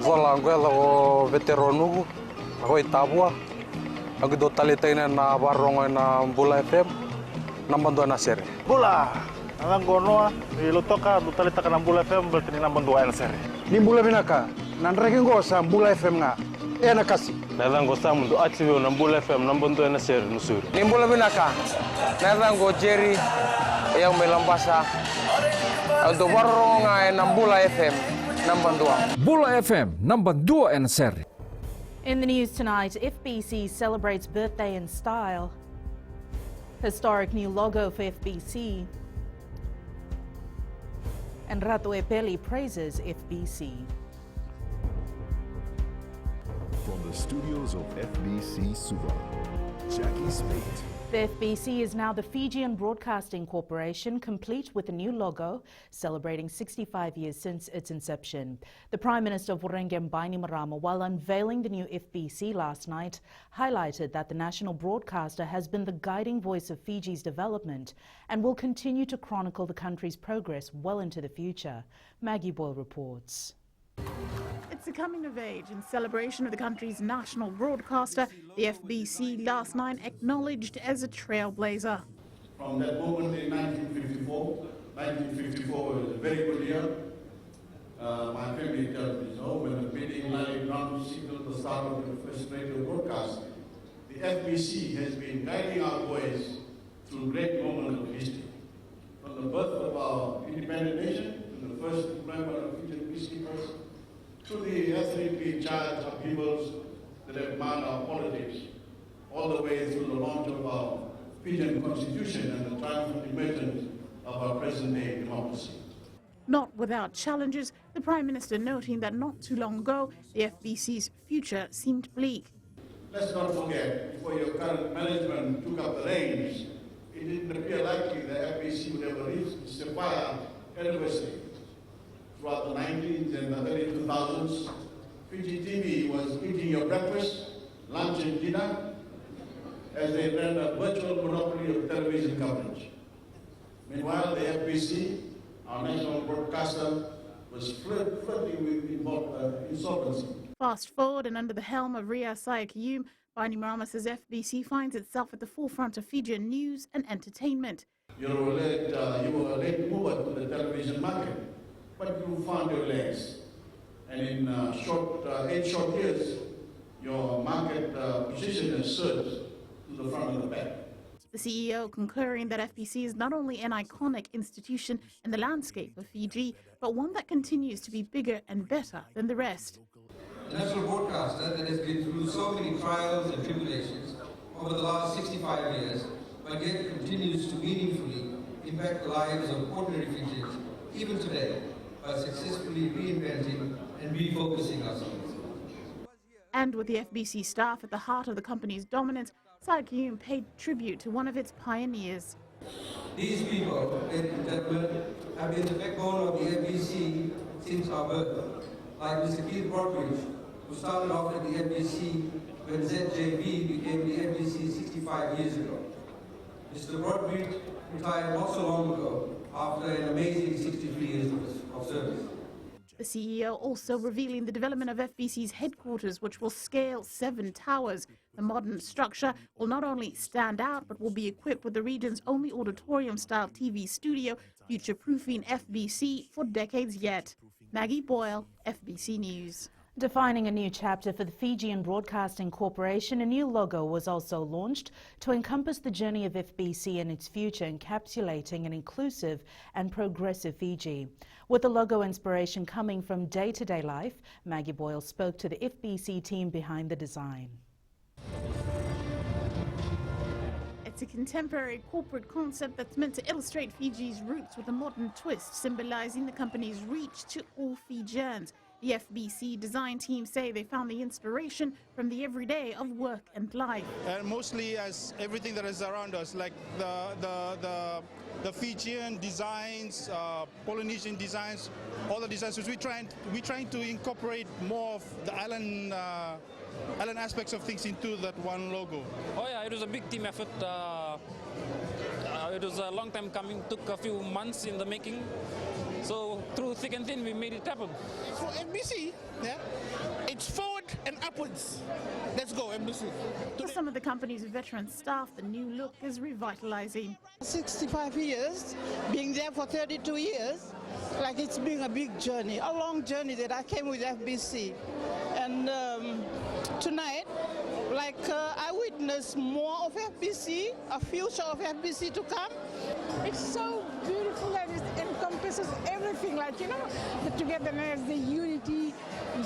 vola anguela o veterano ako itabua ako do talitaina na barong na Bula FM nambando na sir Bula alang gono ilutoka do talita ka ng Bula FM berarti nambando na sir ni Bula binaka nanreke ngo sa Bula FM nga na kasi nalang go sa mundo achiwe ng Bula FM nambando na sir nusur ni Bula binaka nalang go Jerry yang melambasa do barong na Bula FM nambando Bula FM nambando na sir. In the news tonight, FBC celebrates birthday in style. Historic new logo for FBC. And Ratu Epeli praises FBC. From the studios of FBC Suva, Jackie Spate. The FBC is now the Fijian Broadcasting Corporation, complete with a new logo, celebrating 65 years since its inception. The Prime Minister of Vurenge Bainimarama, while unveiling the new FBC last night, highlighted that the national broadcaster has been the guiding voice of Fiji's development and will continue to chronicle the country's progress well into the future. Maggie Boyle reports. It's a coming of age in celebration of the country's national broadcaster, the FBC last night acknowledged as a trailblazer. From that moment in 1954 was a very good year. My family tells me so. When the meeting line ground signaled the start of the first radio broadcast, the FBC has been guiding our boys through great moments of history. From the birth of our independent nation, to the first member of Fijian peacekeepers, to the ethnically charged upheavals that have marred our politics, all the way through the launch of our Fijian Constitution and the triumphant emergence of our present-day democracy. Not without challenges, the Prime Minister noting that not too long ago, the FBC's future seemed bleak. Let's not forget, before your current management took up the reins, it didn't appear likely that FBC would ever reach the sapphire anniversary. Throughout the 90s and the early 2000s, Fiji TV was eating your breakfast, lunch and dinner as they ran a virtual monopoly of television coverage. Meanwhile, the FBC, our national broadcaster, was flirting with insolvency. Fast forward, and under the helm of Ria Sayakiyum, Bainimarama says FBC finds itself at the forefront of Fijian news and entertainment. You were a late mover to the television market, but you found your legs. And in 8 short years, your market position has surged to the front of the pack. The CEO concurring that FBC is not only an iconic institution in the landscape of Fiji, but one that continues to be bigger and better than the rest. A national broadcaster that has been through so many trials and tribulations over the last 65 years, but yet continues to meaningfully impact the lives of ordinary Fijians, even today, by successfully reinventing and refocusing ourselves. And with the FBC staff at the heart of the company's dominance, Sayakiyum paid tribute to one of its pioneers. These people, ladies and gentlemen, have been the backbone of the FBC since our birth. Like Mr. Keith Broadridge, who started off at the FBC when ZJB became the FBC 65 years ago. Mr. Broadridge retired not so long ago after an amazing 63 years of service. The CEO also revealing the development of FBC's headquarters, which will scale 7 towers. The modern structure will not only stand out, but will be equipped with the region's only auditorium-style TV studio, future-proofing FBC for decades yet. Maggie Boyle, FBC News. Defining a new chapter for the Fijian Broadcasting Corporation, a new logo was also launched to encompass the journey of FBC and its future, encapsulating an inclusive and progressive Fiji. With the logo inspiration coming from day-to-day life, Maggie Boyle spoke to the FBC team behind the design. It's a contemporary corporate concept that's meant to illustrate Fiji's roots with a modern twist, symbolizing the company's reach to all Fijians. The FBC design team say they found the inspiration from the everyday of work and life. And mostly as everything that is around us, like the Fijian designs, Polynesian designs, all the designs. We're trying to incorporate more of the island aspects of things into that one logo. Oh yeah, it was a big team effort. It was a long time coming, took a few months in the making. So through thick and thin, we made it happen. For FBC, yeah, For some of the company's veteran staff, the new look is revitalizing. 65 years, being there for 32 years, like it's been a big journey, a long journey that I came with FBC. And tonight, like I witnessed more of FBC, a future of FBC to come. It's so beautiful and it encompasses everything, like, you know, the togetherness, the unity,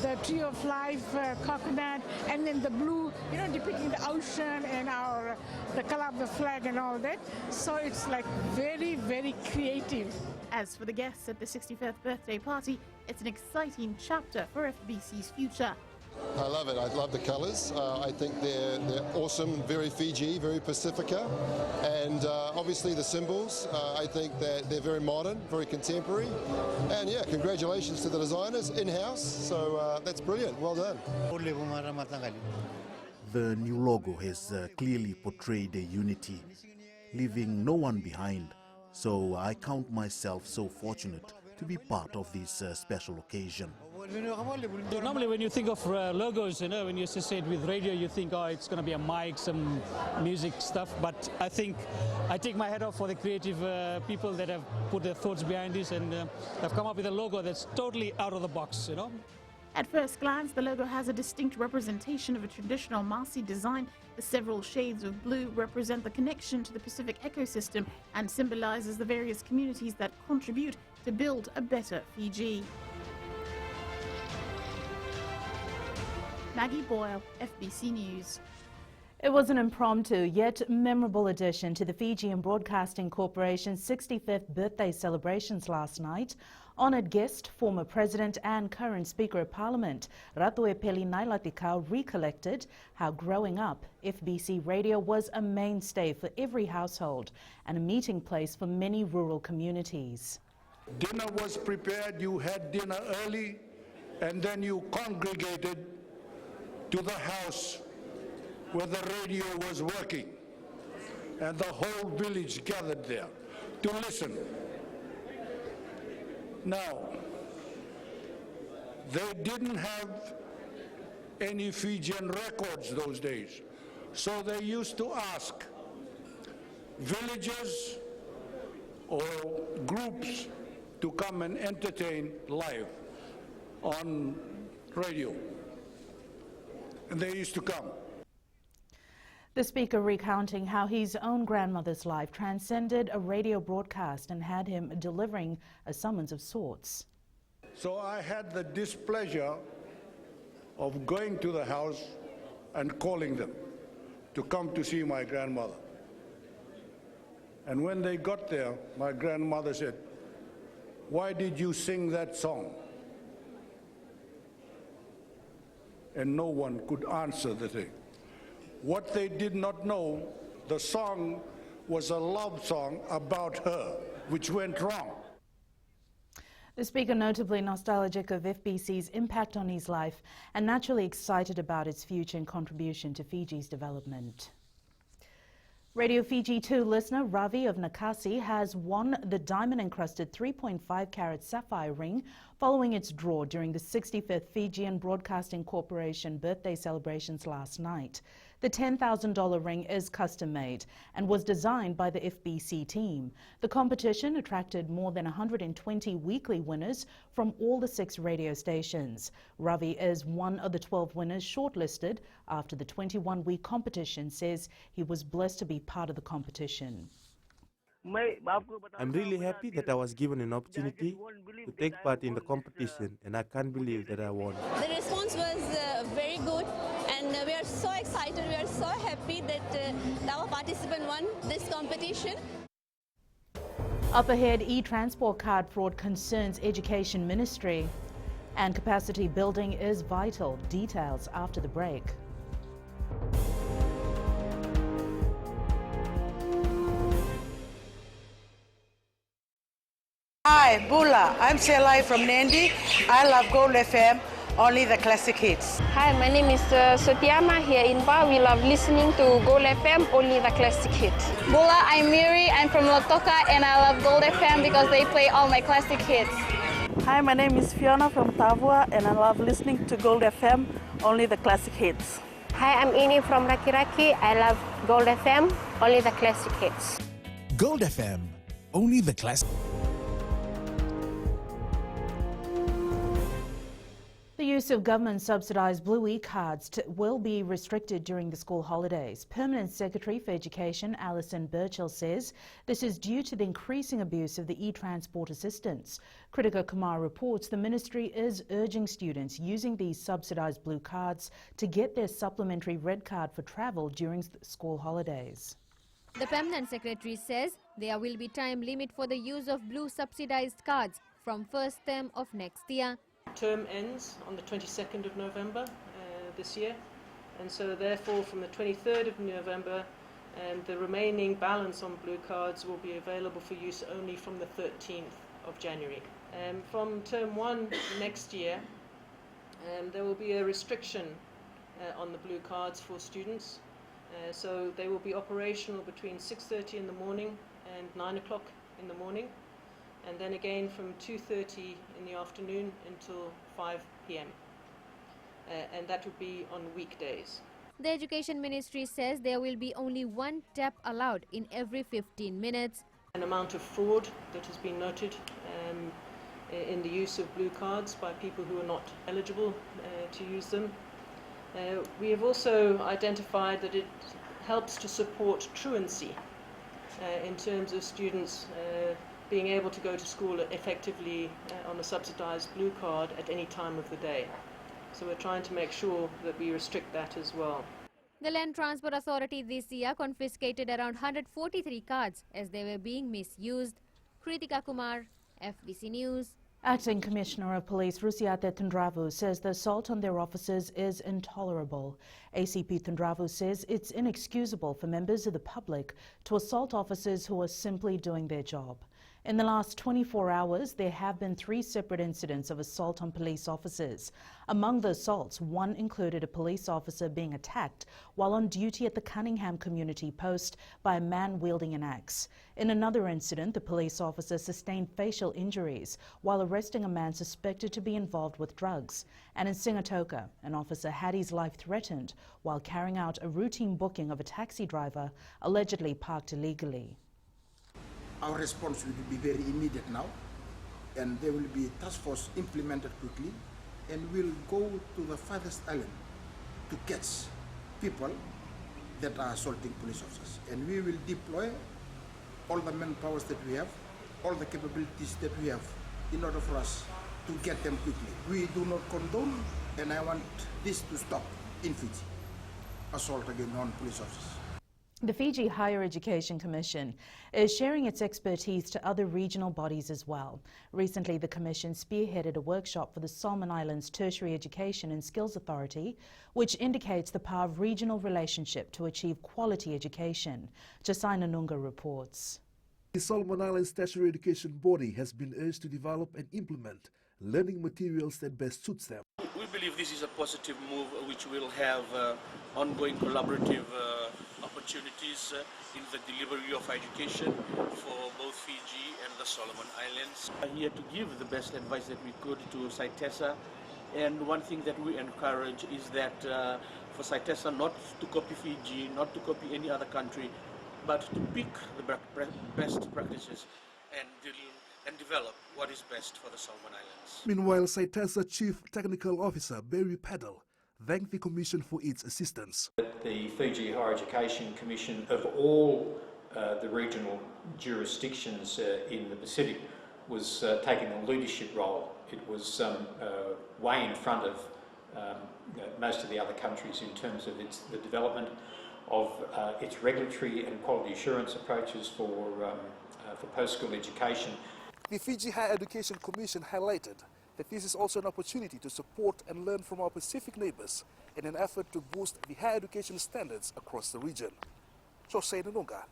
the tree of life, coconut, and then the blue, you know, depicting the ocean and the color of the flag and all that. So it's like very, very creative. As for the guests at the 65th birthday party, it's an exciting chapter for FBC's future. I love it. I love the colours. I think they're awesome, very Fiji, very Pacifica, and obviously the symbols. I think that they're very modern, very contemporary, and yeah, congratulations to the designers in-house. So that's brilliant. Well done. The new logo has clearly portrayed a unity, leaving no one behind. So I count myself so fortunate to be part of this special occasion. Normally when you think of logos, you know, when you associate with radio, you think, oh, it's going to be a mic, some music stuff. But I think I take my hat off for the creative people that have put their thoughts behind this and have come up with a logo that's totally out of the box, you know. At first glance, the logo has a distinct representation of a traditional Marsi design. The several shades of blue represent the connection to the Pacific ecosystem and symbolizes the various communities that contribute to build a better Fiji. Maggie Boyle, FBC News. It was an impromptu yet memorable addition to the Fijian Broadcasting Corporation's 65th birthday celebrations last night. Honoured guest, former President and current Speaker of Parliament, Ratuepeli Nailatikau, recollected how growing up, FBC Radio was a mainstay for every household and a meeting place for many rural communities. Dinner was prepared, you had dinner early, and then you congregated to the house where the radio was working, and the whole village gathered there to listen. Now, they didn't have any Fijian records those days, so they used to ask villagers or groups to come and entertain live on radio. And they used to come. The speaker recounting how his own grandmother's life transcended a radio broadcast and had him delivering a summons of sorts. So I had the displeasure of going to the house and calling them to come to see my grandmother. And when they got there, my grandmother said, "Why did you sing that song?" And no one could answer the thing. What they did not know, the song was a love song about her, which went wrong. The speaker notably nostalgic of FBC's impact on his life and naturally excited about its future and contribution to Fiji's development. Radio Fiji 2 listener Ravi of Nakasi has won the diamond-encrusted 3.5-carat sapphire ring following its draw during the 65th Fijian Broadcasting Corporation birthday celebrations last night. The $10,000 ring is custom-made and was designed by the FBC team. The competition attracted more than 120 weekly winners from all the 6 radio stations. Ravi is one of the 12 winners shortlisted after the 21-week competition, says he was blessed to be part of the competition. I'm really happy that I was given an opportunity to take part in the competition, and I can't believe that I won. The response was very good, and we are so excited, we are so happy that our participant won this competition. Up ahead, e-transport card fraud concerns Education Ministry, and capacity building is vital. Details after the break. Hi, Bula. I'm Selai from Nandi. I love Gold FM, only the classic hits. Hi, my name is Sotiama here in Ba. We love listening to Gold FM, only the classic hits. Bula, I'm Miri. I'm from Lotoka and I love Gold FM because they play all my classic hits. Hi, my name is Fiona from Tavua and I love listening to Gold FM, only the classic hits. Hi, I'm Ini from Raki Raki. I love Gold FM, only the classic hits. Gold FM, only the classic. The use of government-subsidised Blue e-cards will be restricted during the school holidays. Permanent Secretary for Education Alison Burchell says this is due to the increasing abuse of the e-transport assistance. Kritika Kumar reports the ministry is urging students using these subsidised Blue cards to get their supplementary red card for travel during the school holidays. The Permanent Secretary says there will be time limit for the use of Blue subsidised cards from first term of next year. Term ends on the 22nd of November this year, and so therefore from the 23rd of November the remaining balance on Blue cards will be available for use only from the 13th of January. From term 1 next year there will be a restriction on the Blue cards for students, so they will be operational between 6:30 in the morning and 9 o'clock in the morning, and then again from 2:30 in the afternoon until 5 p.m. And that would be on weekdays. The Education Ministry says there will be only one tap allowed in every 15 minutes. An amount of fraud that has been noted in the use of Blue cards by people who are not eligible to use them. We have also identified that it helps to support truancy in terms of students being able to go to school effectively on a subsidised Blue card at any time of the day. So we're trying to make sure that we restrict that as well. The Land Transport Authority this year confiscated around 143 cards as they were being misused. Kritika Kumar, FBC News. Acting Commissioner of Police Rusiate Tundravu says the assault on their officers is intolerable. ACP Tundravu says it's inexcusable for members of the public to assault officers who are simply doing their job. In the last 24 hours, there have been 3 separate incidents of assault on police officers. Among the assaults, one included a police officer being attacked while on duty at the Cunningham Community Post by a man wielding an axe. In another incident, the police officer sustained facial injuries while arresting a man suspected to be involved with drugs. And in Singatoka, an officer had his life threatened while carrying out a routine booking of a taxi driver allegedly parked illegally. Our response will be very immediate now, and there will be a task force implemented quickly, and we'll go to the farthest island to catch people that are assaulting police officers. And we will deploy all the manpowers that we have, all the capabilities that we have in order for us to get them quickly. We do not condone, and I want this to stop in Fiji, assault against non-police officers. The Fiji Higher Education Commission is sharing its expertise to other regional bodies as well. Recently, the Commission spearheaded a workshop for the Solomon Islands Tertiary Education and Skills Authority, which indicates the power of regional relationship to achieve quality education. Josai Nanunga reports. The Solomon Islands Tertiary Education Body has been urged to develop and implement learning materials that best suits them. We believe this is a positive move which will have ongoing collaborative opportunities in the delivery of education for both Fiji and the Solomon Islands. I'm here to give the best advice that we could to SITESA, and one thing that we encourage is that for SITESA not to copy Fiji, not to copy any other country, but to pick the best practices and develop what is best for the Solomon Islands. Meanwhile, SITESA Chief Technical Officer Barry Paddle thanked the Commission for its assistance. The Fiji Higher Education Commission, of all the regional jurisdictions in the Pacific, was taking a leadership role. It was way in front of most of the other countries in terms of the development of its regulatory and quality assurance approaches for post-school education. The Fiji Higher Education Commission highlighted that this is also an opportunity to support and learn from our Pacific neighbours in an effort to boost the higher education standards across the region. Josai Nanunga,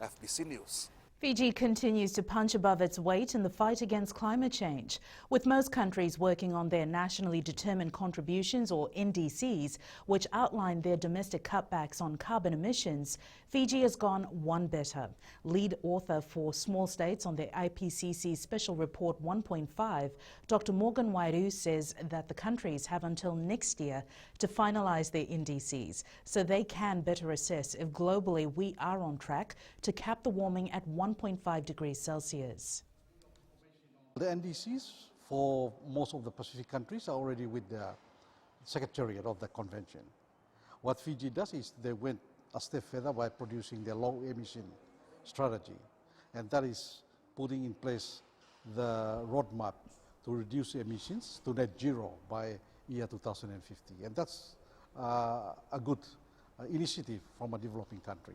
FBC News. Fiji continues to punch above its weight in the fight against climate change. With most countries working on their nationally determined contributions, or NDCs, which outline their domestic cutbacks on carbon emissions, Fiji has gone one better. Lead author for Small States on the IPCC Special Report 1.5, Dr. Morgan Wairu, says that the countries have until next year to finalise their NDCs so they can better assess if globally we are on track to cap the warming at 1.5 degrees Celsius. The NDCs for most of the Pacific countries are already with the Secretariat of the Convention. What Fiji does is they went a step further by producing their low emission strategy, and that is putting in place the roadmap to reduce emissions to net zero by year 2050, and that's a good initiative from a developing country.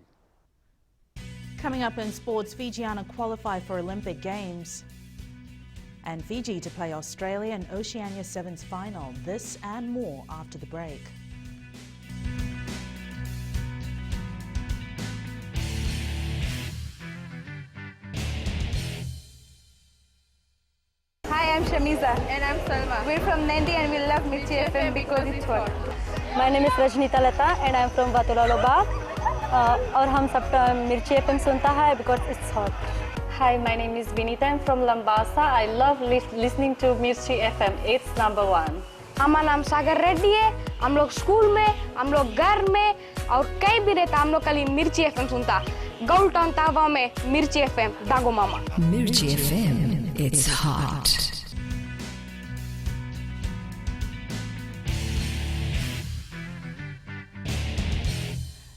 Coming up in sports, Fijiana qualify for Olympic Games and Fiji to play Australia in Oceania Sevens final. This and more after the break. Hi, I'm Shamiza. And I'm Salma. We're from Nandi and we love Mirchi FM because it's hot. My name is Rajnita Lata and I'm from Vatulaloba. और हम सब मिर्ची FM सुनता है because it's hot. Hi, my name is Vinita. I'm from Lambasa. I love listening to Mirchi FM. It's number one. हमारा नाम सागर रेड्डी है. हम लोग स्कूल में, हम लोग घर में और कहीं भी रहता हम लोग कल मिर्ची एफएम सुनता. गोल्ड टाउन तावा में मिर्ची एफएम दागो मामा. Mirchi FM. It's hot.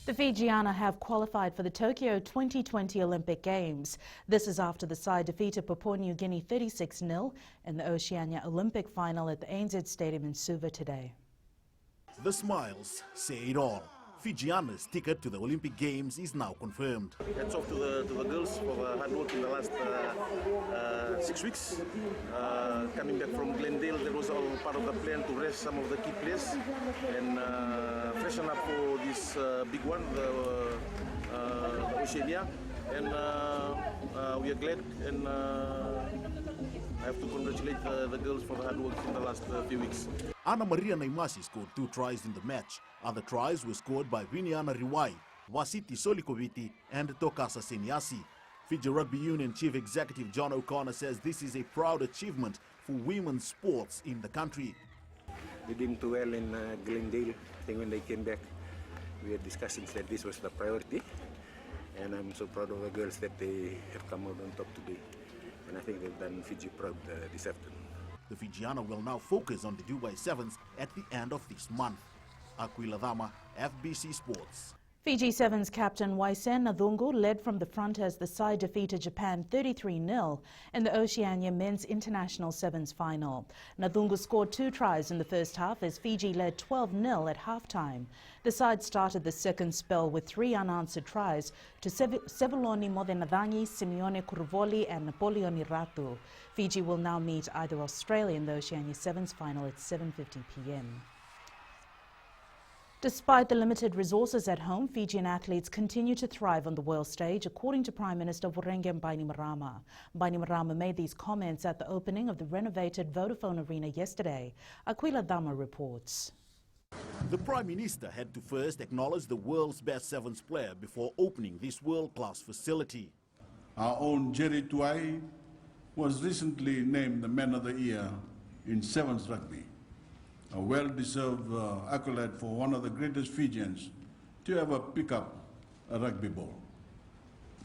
The Fijiana have qualified for the Tokyo 2020 Olympic Games. This is after the side defeated Papua New Guinea 36-0 in the Oceania Olympic final at the ANZ Stadium in Suva today. The smiles say it all. Fijiana's ticket to the Olympic Games is now confirmed. Hats off to the girls for the hard work in the last 6 weeks. Coming back from Glendale, that was all part of the plan to rest some of the key players and freshen up for this big one, the Oceania. And we are glad, and I have to congratulate the girls for the hard work in the last few weeks. Ana Maria Naimasi scored 2 tries in the match. Other tries were scored by Viniana Riwai, Wasiti Solikoviti and Tokasa Senyasi. Fiji Rugby Union Chief Executive John O'Connor says this is a proud achievement for women's sports in the country. They did too well in Glendale. I think when they came back, we had discussions that this was the priority. And I'm so proud of the girls that they have come out on top today. And I think they've done Fiji proud this afternoon. The Fijiana will now focus on the Dubai Sevens at the end of this month. Aquila Dama, FBC Sports. Fiji Sevens captain Waisen Nadhungu led from the front as the side defeated Japan 33-0 in the Oceania Men's International Sevens final. Nadhungu scored 2 tries in the first half as Fiji led 12-0 at halftime. The side started the second spell with 3 unanswered tries to Sevoloni Modenadangi, Simeone Kurvoli and Napoleon Iratu. Fiji will now meet either Australia in the Oceania Sevens final at 7:50 p.m. Despite the limited resources at home, Fijian athletes continue to thrive on the world stage, according to Prime Minister Vurenge Bainimarama. Bainimarama made these comments at the opening of the renovated Vodafone Arena yesterday. Aquila Dama reports. The Prime Minister had to first acknowledge the world's best sevens player before opening this world-class facility. Our own Jerry Tuai was recently named the Man of the Year in Sevens Rugby. A well-deserved accolade for one of the greatest Fijians to ever pick up a rugby ball.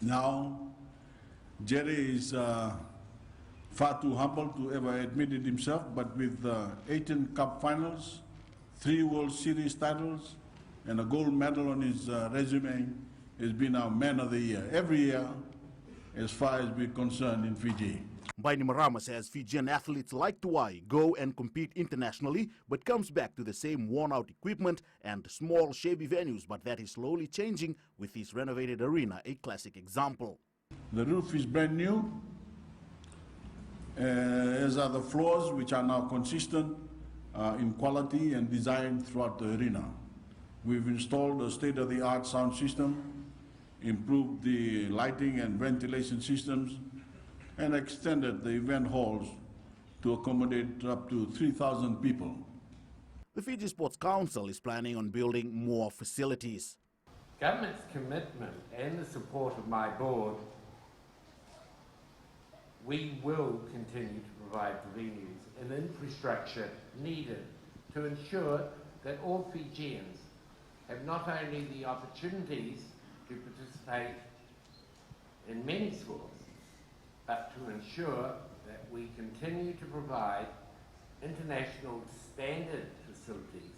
Now, Jerry is far too humble to ever admit it himself, but with 18 cup finals, 3 World Series titles, and a gold medal on his resume, has been our Man of the Year every year, as far as we're concerned in Fiji. Bainimarama says Fijian athletes like Tuai go and compete internationally, but comes back to the same worn-out equipment and small, shabby venues, but that is slowly changing with this renovated arena, a classic example. The roof is brand new, as are the floors, which are now consistent in quality and design throughout the arena. We've installed a state-of-the-art sound system improved the lighting and ventilation systems, and extended the event halls to accommodate up to 3,000 people. The Fiji Sports Council is planning on building more facilities. Government's commitment and the support of my board, we will continue to provide the venues and infrastructure needed to ensure that all Fijians have not only the opportunities to participate in many sports, but to ensure that we continue to provide international standard facilities.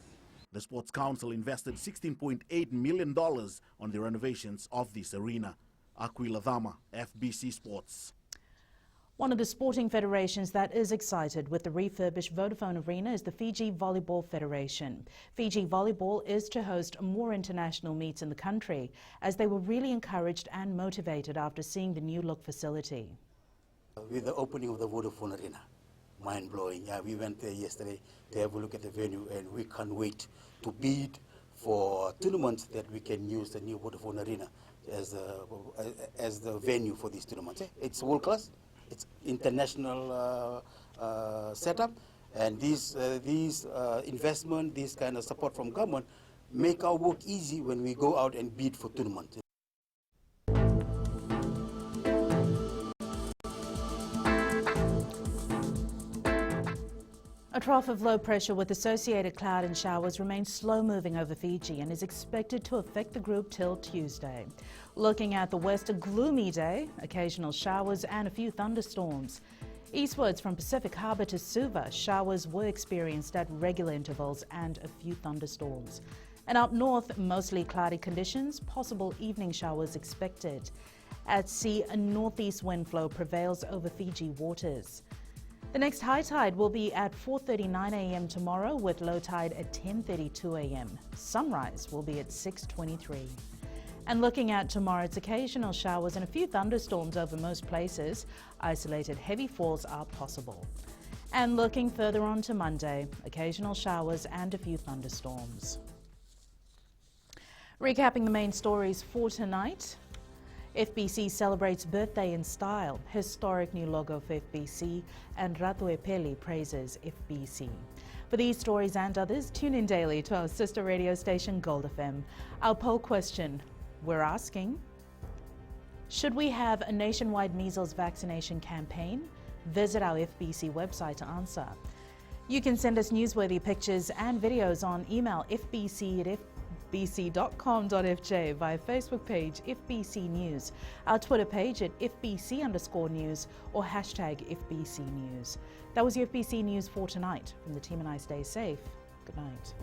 The Sports Council invested $16.8 million on the renovations of this arena. Aquila Dhama, FBC Sports. One of the sporting federations that is excited with the refurbished Vodafone Arena is the Fiji Volleyball Federation. Fiji Volleyball is to host more international meets in the country, as they were really encouraged and motivated after seeing the new look facility. With the opening of the Vodafone Arena, mind-blowing. Yeah, we went there yesterday to have a look at the venue, and we can't wait to bid for tournaments that we can use the new Vodafone Arena as the venue for these tournaments. It's world class. It's international setup, and these investment, this kind of support from government, make our work easy when we go out and bid for tournaments. A trough of low pressure with associated cloud and showers remains slow-moving over Fiji and is expected to affect the group till Tuesday. Looking at the west, a gloomy day, occasional showers and a few thunderstorms. Eastwards from Pacific Harbour to Suva, showers were experienced at regular intervals and a few thunderstorms. And up north, mostly cloudy conditions, possible evening showers expected. At sea, a northeast wind flow prevails over Fiji waters. The next high tide will be at 4:39 a.m. tomorrow, with low tide at 10:32 a.m. Sunrise will be at 6:23. And looking at tomorrow, it's occasional showers and a few thunderstorms over most places. Isolated heavy falls are possible. And looking further on to Monday, occasional showers and a few thunderstorms. Recapping the main stories for tonight. FBC celebrates birthday in style, historic new logo for FBC, and Ratu Epeli praises FBC. For these stories and others, tune in daily to our sister radio station Gold FM. Our poll question, we're asking, should we have a nationwide measles vaccination campaign? Visit our FBC website to answer. You can send us newsworthy pictures and videos on email fbc@fbc.com.fj, via Facebook page FBC News, our Twitter page at FBC_news, or hashtag FBC News. That was your FBC News for tonight. From the team and I, stay safe. Good night.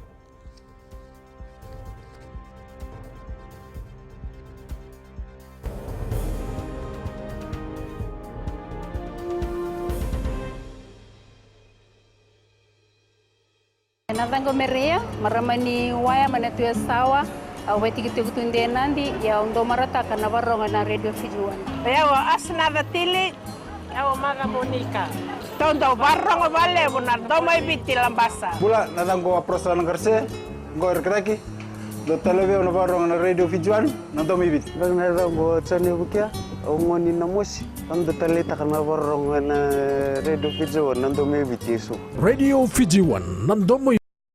Natango meria maramani waya manatu sawa aweti kitunde nandi ya ndo marata kana varonga na radio Fiji 1 yawa asna vatili yawa maga monika tondo varonga vale bunar domai biti lambasa bula natango aprosana ngarse ngor kraki do televe na varonga na radio Fiji 1 na domai biti natango tsane bukia ngoni na mosi ando taleta kana varonga na radio Fiji 1 na domai biti so Radio Fiji 1 na domai